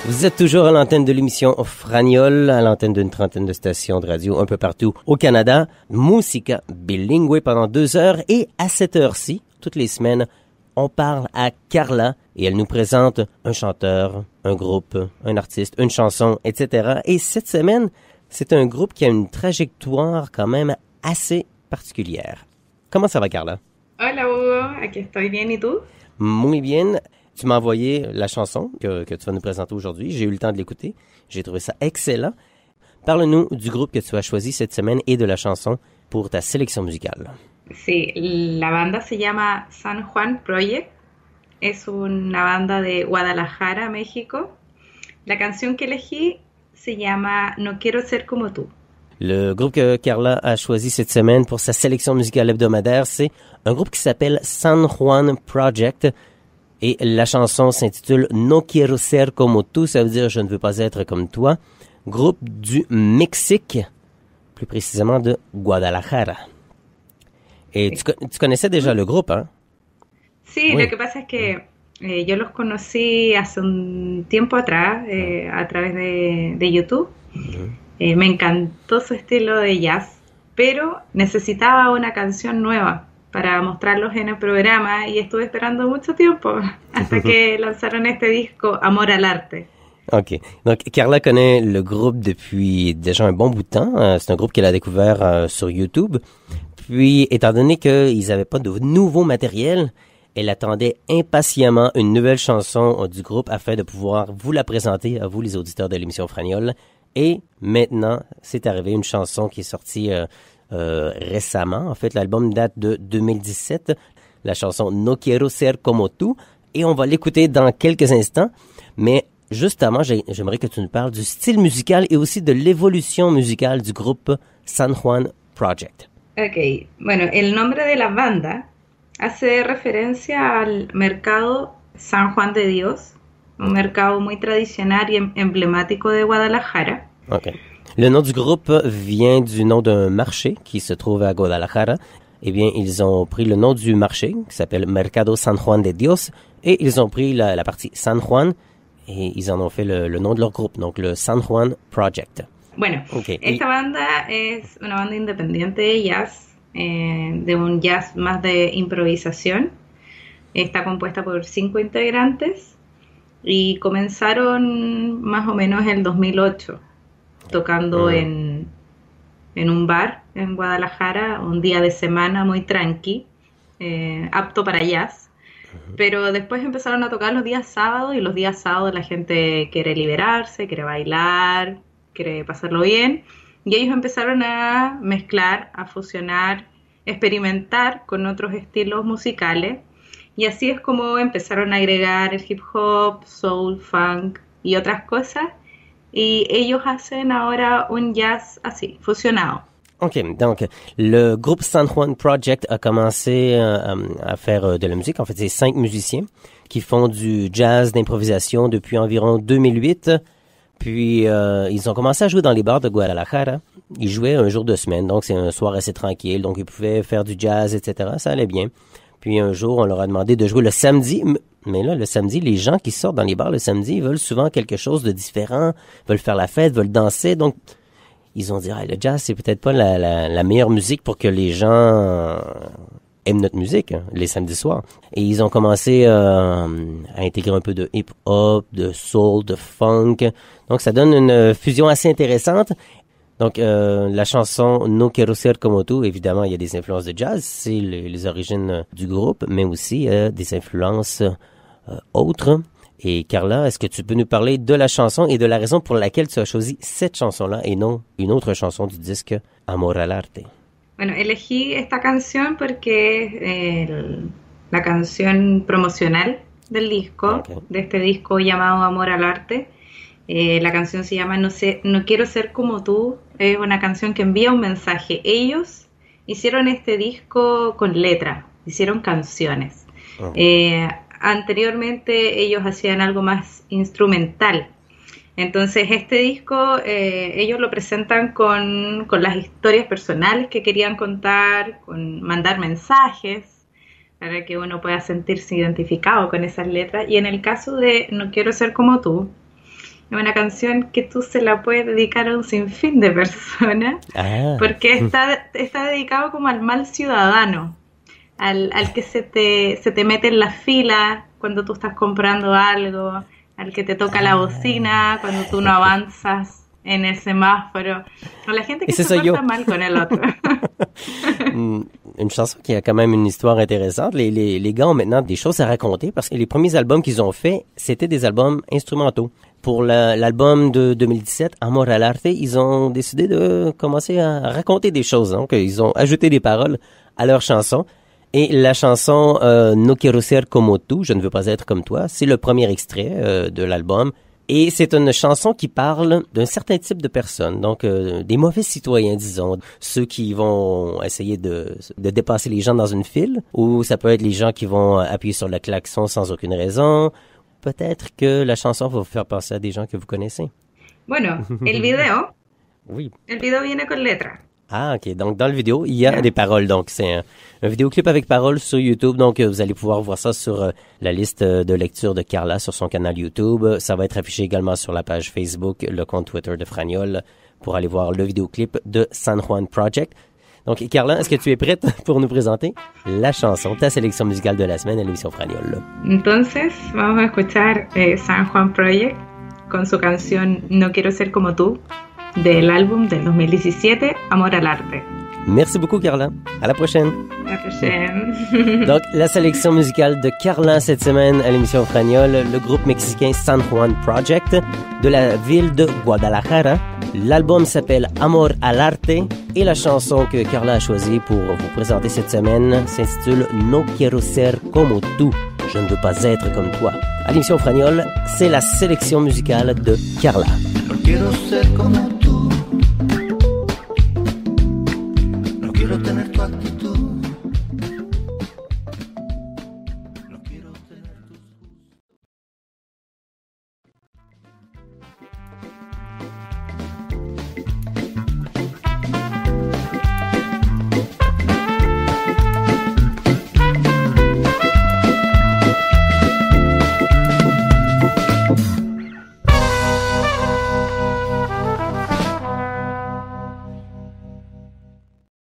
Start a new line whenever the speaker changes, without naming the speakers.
Vous êtes toujours à l'antenne de l'émission Franiol, à l'antenne d'une trentaine de stations de radio un peu partout au Canada. Musica bilingue pendant 2 heures et à cette heure-ci, toutes les semaines, on parle à Carla et elle nous présente un chanteur, un groupe, un artiste, une chanson, etc. Et cette semaine, c'est un groupe qui a une trajectoire quand même assez particulière. Comment ça va, Carla?
Hola Hugo, aquí estoy bien, ¿y tú?
Muy bien. Tu m'as envoyé la chanson que tu vas nous présenter aujourd'hui. J'ai eu le temps de l'écouter. J'ai trouvé ça excellent. Parle-nous du groupe que tu as choisi cette semaine et de la chanson pour ta sélection musicale.
Sí, la banda se llama San Juan Project. Es una banda de Guadalajara, México. La canción que elegí se llama No quiero ser como tú.
Le groupe que Carla a choisi cette semaine pour sa sélection musicale hebdomadaire, c'est un groupe qui s'appelle San Juan Project. Et la chanson s'intitule No quiero ser como tú, ça veut dire je ne veux pas être comme toi. Groupe du Mexique, plus précisément de Guadalajara. Et tu connaissais déjà le groupe, hein?
Sí, oui. Lo que pasa es que yo los conocí hace un tiempo atrás a través de YouTube. Uh-huh. Me encantó su estilo de jazz, pero necesitaba una canción nueva para mostrarlos en el programa y estuve esperando mucho tiempo hasta que lanzaron este disco Amor al Arte.
OK. Donc, Carla connaît le groupe depuis déjà un bon bout de temps. C'est un groupe qu'elle a découvert sur YouTube. Puis, étant donné qu'ils n'avaient pas de nouveau matériel, elle attendait impatiemment une nouvelle chanson du groupe afin de pouvoir vous la présenter à vous, les auditeurs de l'émission Franiol. Et maintenant, c'est arrivé une chanson qui est sortie récemment. En fait, l'album date de 2017. La chanson No quiero ser como tú. Et on va l'écouter dans quelques instants. Mais justement, j'aimerais que tu nous parles du style musical et aussi de l'évolution musicale du groupe San Juan Project.
Ok. Bueno, el nombre de la banda hace referencia al mercado San Juan de Dios, un mercado muy tradicional y emblemático de Guadalajara.
Ok. Le nom du groupe vient du nom d'un marché qui se trouve à Guadalajara. Eh bien, ils ont pris le nom du marché qui s'appelle Mercado San Juan de Dios et ils ont pris la partie San Juan et ils en ont fait le nom de leur groupe, donc le San Juan Project.
Bueno, okay. Esta banda es una banda independiente de jazz, de un jazz más de improvisación. Está compuesta por 5 integrantes y comenzaron más o menos en el 2008. Tocando en un bar en Guadalajara, un día de semana muy tranqui, apto para jazz, pero después empezaron a tocar los días sábados y los días sábados la gente quiere liberarse, quiere bailar, quiere pasarlo bien y ellos empezaron a mezclar, a fusionar, experimentar con otros estilos musicales y así es como empezaron a agregar el hip hop, soul, funk y otras cosas. Et ellos hacen ahora un jazz así, fusionado.
OK, donc le groupe San Juan Project a commencé à faire de la musique. En fait, c'est 5 musiciens qui font du jazz d'improvisation depuis environ 2008. Puis, ils ont commencé à jouer dans les bars de Guadalajara. Ils jouaient un jour de semaine, donc c'est un soir assez tranquille. Donc, ils pouvaient faire du jazz, etc. Ça allait bien. Puis, un jour, on leur a demandé de jouer le samedi. Mais là, le samedi, les gens qui sortent dans les bars le samedi veulent souvent quelque chose de différent, veulent faire la fête, veulent danser. Donc, ils ont dit, le jazz, c'est peut-être pas la meilleure musique pour que les gens aiment notre musique, hein, les samedis soirs. Et ils ont commencé à intégrer un peu de hip-hop, de soul, de funk. Donc, ça donne une fusion assez intéressante. Donc, la chanson No quiero ser como tú, évidemment, il y a des influences de jazz. C'est les origines du groupe, mais aussi des influences autres. Et Carla, est-ce que tu peux nous parler de la chanson et de la raison pour laquelle tu as choisi cette chanson-là et non une autre chanson du disque Amor al Arte?
Bueno, elegí esta canción porque es la canción promocional del disco, okay, de este disco llamado Amor al Arte. La canción se llama No quiero ser como tú. Es una canción que envía un mensaje. Ellos hicieron este disco con letra, hicieron canciones. Oh. Anteriormente ellos hacían algo más instrumental. Entonces este disco ellos lo presentan con las historias personales que querían contar, con mandar mensajes para que uno pueda sentirse identificado con esas letras. Y en el caso de No quiero ser como tú, es una canción que tú se la puedes dedicar a un sinfín de personas, porque está dedicado como al mal ciudadano, al que se te mete en la fila cuando tú estás comprando algo, al que te toca la bocina cuando tú no avanzas en el semáforo, o la gente que se porta mal con el otro.
Une chanson qui a quand même une histoire intéressante. Les gars ont maintenant des choses à raconter parce que les premiers albums qu'ils ont faits, c'était des albums instrumentaux. Pour l'album de 2017, Amor al Arte, ils ont décidé de commencer à raconter des choses. Donc, ils ont ajouté des paroles à leurs chansons. Et la chanson No quiero ser como tú, je ne veux pas être comme toi, c'est le premier extrait de l'album. Et c'est une chanson qui parle d'un certain type de personnes, donc des mauvais citoyens, disons, ceux qui vont essayer de dépasser les gens dans une file, ou ça peut être les gens qui vont appuyer sur le klaxon sans aucune raison. Peut-être que la chanson va vous faire penser à des gens que vous connaissez.
Bueno, el video,
oui.
El video viene con letra.
Ah, ok. Donc, dans le vidéo, il y a des paroles. Donc, c'est un vidéoclip avec paroles sur YouTube. Donc, vous allez pouvoir voir ça sur la liste de lecture de Carla sur son canal YouTube. Ça va être affiché également sur la page Facebook, le compte Twitter de Franiol pour aller voir le vidéoclip de San Juan Project. Donc, Carla, est-ce que tu es prête pour nous présenter la chanson, ta sélection musicale de la semaine à l'émission Franiol?
Entonces, vamos a escuchar San Juan Project con su canción No quiero ser como tú, del álbum del 2017, Amor al Arte.
Merci beaucoup, Carla. À la prochaine.
À la prochaine.
Donc, la sélection musicale de Carla cette semaine à l'émission Franiol, le groupe mexicain San Juan Project de la ville de Guadalajara. L'album s'appelle Amor al Arte et la chanson que Carla a choisie pour vous présenter cette semaine s'intitule No quiero ser como tú. Je ne veux pas être comme toi. À l'émission Franiol, c'est la sélection musicale de Carla.
No quiero ser como